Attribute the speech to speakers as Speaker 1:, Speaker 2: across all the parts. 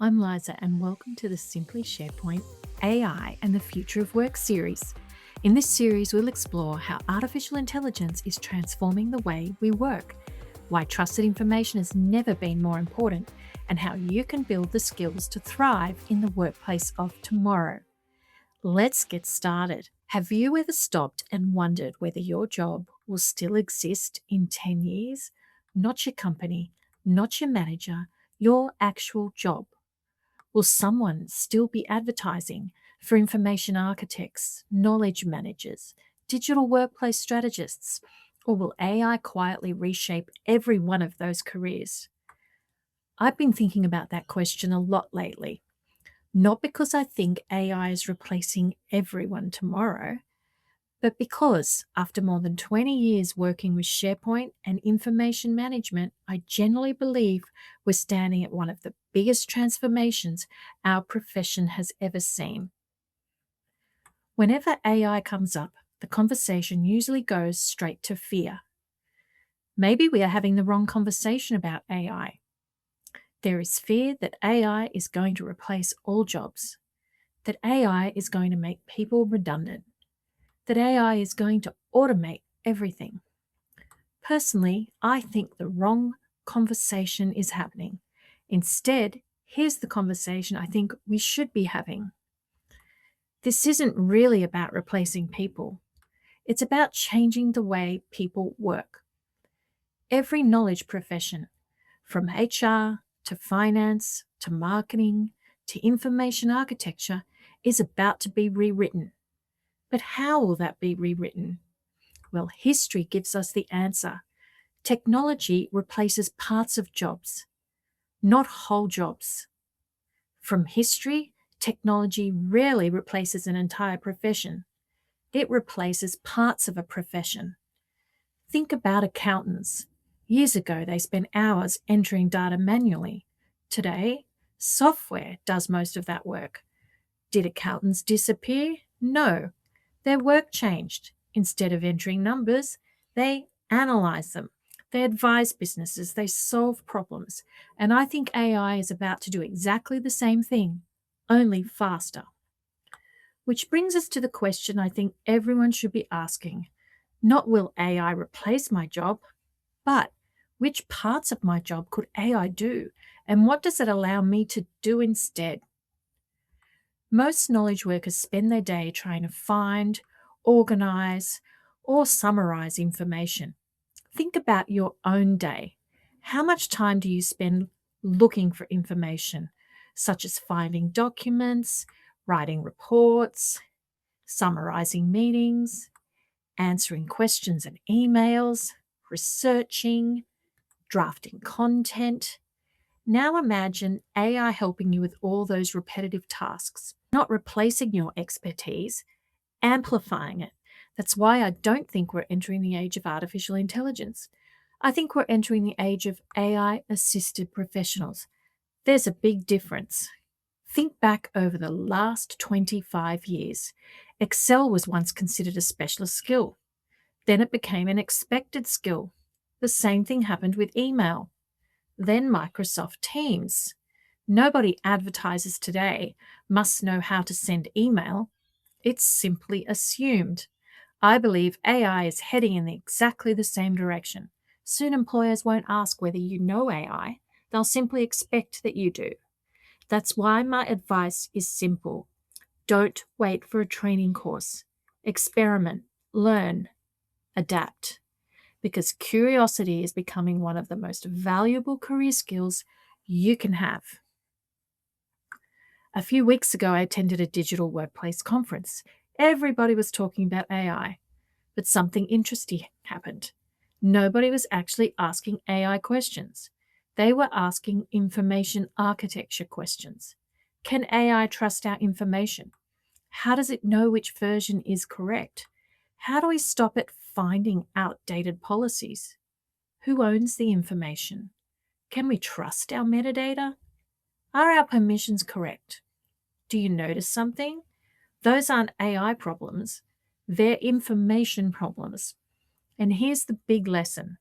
Speaker 1: I'm Liza, and welcome to the Simply SharePoint AI and the Future of Work series. In this series, we'll explore how artificial intelligence is transforming the way we work, why trusted information has never been more important, and how you can build the skills to thrive in the workplace of tomorrow. Let's get started. Have you ever stopped and wondered whether your job will still exist in 10 years? Not your company, not your manager, your actual job. Will someone still be advertising for information architects, knowledge managers, digital workplace strategists, or will AI quietly reshape every one of those careers? I've been thinking about that question a lot lately, not because I think AI is replacing everyone tomorrow, but because after more than 20 years working with SharePoint and information management, I generally believe we're standing at one of the biggest transformations our profession has ever seen. Whenever AI comes up, the conversation usually goes straight to fear. Maybe we are having the wrong conversation about AI. There is fear that AI is going to replace all jobs, that AI is going to make people redundant, that AI is going to automate everything. Personally, I think the wrong conversation is happening. Instead, here's the conversation I think we should be having. This isn't really about replacing people, it's about changing the way people work. Every knowledge profession, from HR to finance to marketing to information architecture, is about to be rewritten. But how will that be rewritten? Well, history gives us the answer. Technology replaces parts of jobs, not whole jobs. From history, technology rarely replaces an entire profession. It replaces parts of a profession. Think about accountants. Years ago, they spent hours entering data manually. Today, software does most of that work. Did accountants disappear? No. Their work changed. Instead of entering numbers, they analyze them. They advise businesses, they solve problems. And I think AI is about to do exactly the same thing, only faster. Which brings us to the question I think everyone should be asking. Not will AI replace my job, but which parts of my job could AI do? And what does it allow me to do instead? Most knowledge workers spend their day trying to find, organize, or summarize information. Think about your own day. How much time do you spend looking for information, such as finding documents, writing reports, summarizing meetings, answering questions and emails, researching, drafting content? Now imagine AI helping you with all those repetitive tasks, not replacing your expertise, amplifying it. That's why I don't think we're entering the age of artificial intelligence. I think we're entering the age of AI assisted professionals. There's a big difference. Think back over the last 25 years. Excel was once considered a specialist skill. Then it became an expected skill. The same thing happened with email. Then Microsoft Teams. Nobody advertises today must know how to send email. It's simply assumed. I believe AI is heading in exactly the same direction. Soon employers won't ask whether you know AI, they'll simply expect that you do. That's why my advice is simple. Don't wait for a training course. Experiment, learn, adapt. Because curiosity is becoming one of the most valuable career skills you can have. A few weeks ago, I attended a digital workplace conference. Everybody was talking about AI, but something interesting happened. Nobody was actually asking AI questions. They were asking information architecture questions. Can AI trust our information? How does it know which version is correct? How do we stop it finding outdated policies? Who owns the information? Can we trust our metadata? Are our permissions correct? Do you notice something? Those aren't AI problems, they're information problems. And here's the big lesson: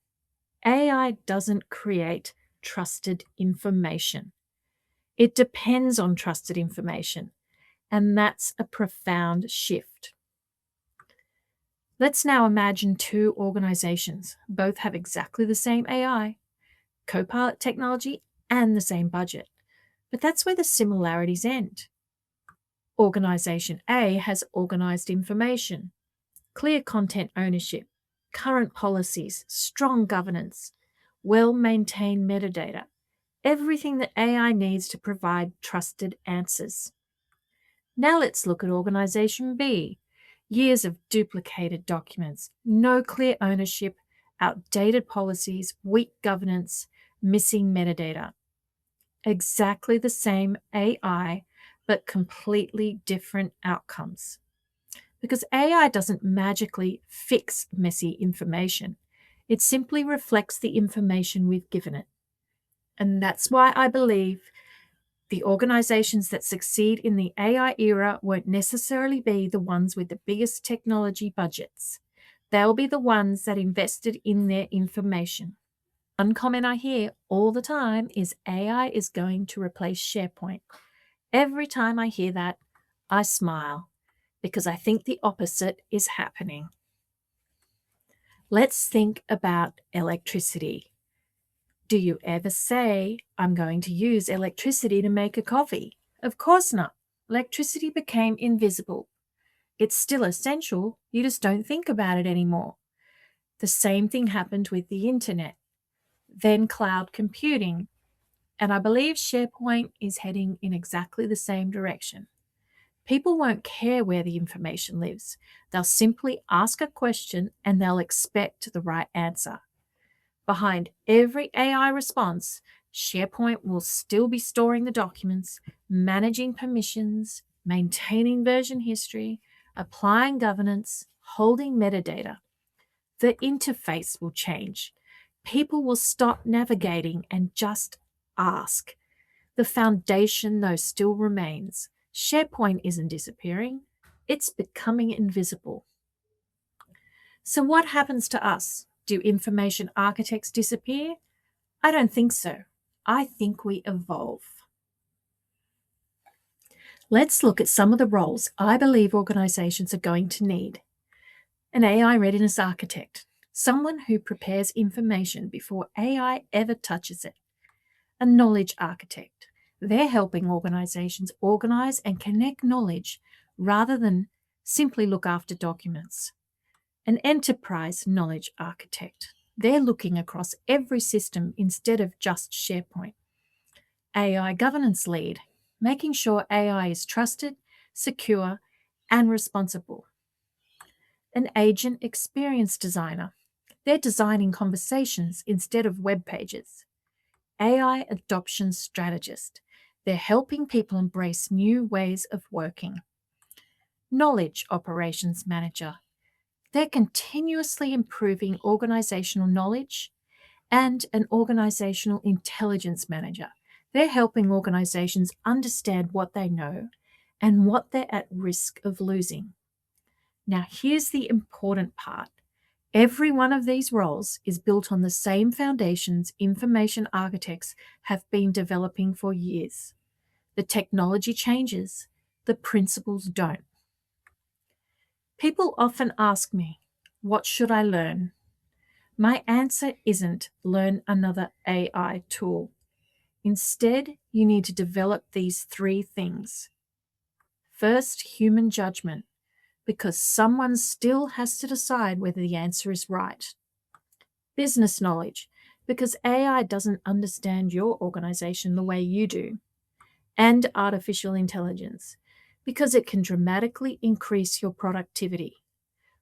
Speaker 1: AI doesn't create trusted information, It depends on trusted information, and that's a profound shift. Let's now imagine two organizations. Both have exactly the same AI, Copilot technology, and the same budget. But that's where the similarities end. Organization A has organized information, clear content ownership, current policies, strong governance, well maintained metadata, everything that AI needs to provide trusted answers. Now let's look at Organization B. Years of duplicated documents, no clear ownership, outdated policies, weak governance, missing metadata. Exactly the same AI, but completely different outcomes. Because AI doesn't magically fix messy information, it simply reflects the information we've given it. And that's why I believe the organizations that succeed in the AI era won't necessarily be the ones with the biggest technology budgets. They'll be the ones that invested in their information. One comment I hear all the time is AI is going to replace SharePoint. Every time I hear that, I smile because I think the opposite is happening. Let's think about electricity. Do you ever say, I'm going to use electricity to make a coffee? Of course not. Electricity became invisible. It's still essential, you just don't think about it anymore. The same thing happened with the internet, then cloud computing, and I believe SharePoint is heading in exactly the same direction. People won't care where the information lives. They'll simply ask a question and they'll expect the right answer. Behind every AI response, SharePoint will still be storing the documents, managing permissions, maintaining version history, applying governance, holding metadata. The interface will change. People will stop navigating and just ask. The foundation, though, still remains. SharePoint isn't disappearing, it's becoming invisible. So, what happens to us? Do information architects disappear? I don't think so. I think we evolve. Let's look at some of the roles I believe organizations are going to need. An AI readiness architect, someone who prepares information before AI ever touches it. A knowledge architect. They're helping organizations organize and connect knowledge rather than simply look after documents. An enterprise knowledge architect. They're looking across every system instead of just SharePoint. AI governance lead, making sure AI is trusted, secure, and responsible. An agent experience designer. They're designing conversations instead of web pages. AI adoption strategist. They're helping people embrace new ways of working. Knowledge operations manager. They're continuously improving organizational knowledge. And an organizational intelligence manager. They're helping organizations understand what they know and what they're at risk of losing. Now, here's the important part. Every one of these roles is built on the same foundations information architects have been developing for years. The technology changes, the principles don't. People often ask me, what should I learn? My answer isn't learn another AI tool. Instead, you need to develop these three things. First, human judgment, because someone still has to decide whether the answer is right. Business knowledge, because AI doesn't understand your organization the way you do. And artificial intelligence, because it can dramatically increase your productivity.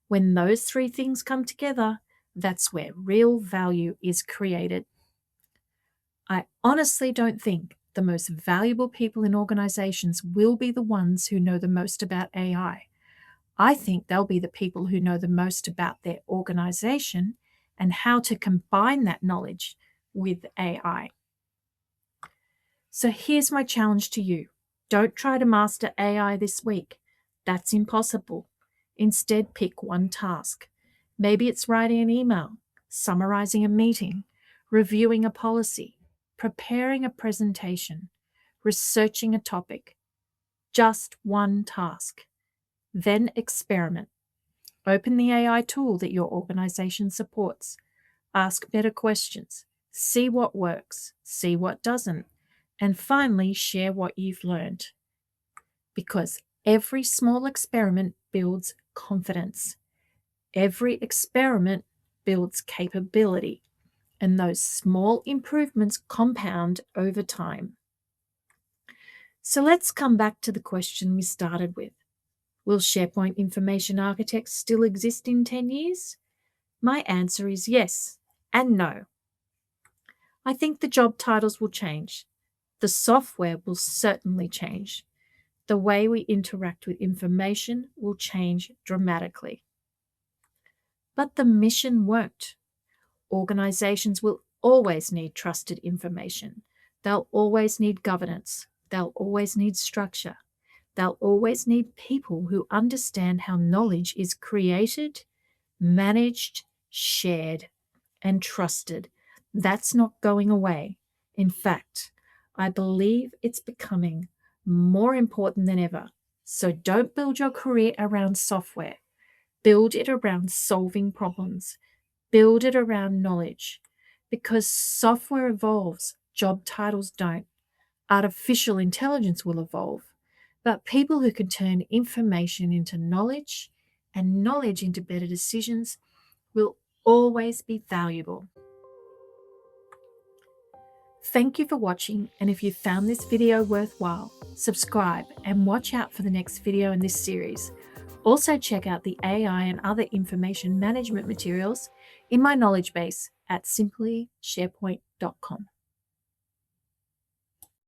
Speaker 1: When those three things come together, that's where real value is created. I honestly don't think the most valuable people in organizations will be the ones who know the most about AI. I think they'll be the people who know the most about their organization and how to combine that knowledge with AI. So here's my challenge to you. Don't try to master AI this week. That's impossible. Instead, pick one task. Maybe it's writing an email, summarizing a meeting, reviewing a policy, preparing a presentation, researching a topic. Just one task. Then experiment. Open the AI tool that your organization supports. Ask better questions. See what works, see what doesn't, and finally share what you've learned. Because every small experiment builds confidence. Every experiment builds capability, and those small improvements compound over time. So let's come back to the question we started with. Will SharePoint Information Architect still exist in 10 years? My answer is yes and no. I think the job titles will change. The software will certainly change. The way we interact with information will change dramatically. But the mission won't. Organizations will always need trusted information. They'll always need governance. They'll always need structure. They'll always need people who understand how knowledge is created, managed, shared, and trusted. That's not going away. In fact, I believe it's becoming more important than ever. So don't build your career around software. Build it around solving problems. Build it around knowledge. Because software evolves, job titles don't. Artificial intelligence will evolve. But people who can turn information into knowledge and knowledge into better decisions will always be valuable. Thank you for watching, and if you found this video worthwhile, subscribe and watch out for the next video in this series. Also check out the AI and other information management materials in my knowledge base at simplysharepoint.com.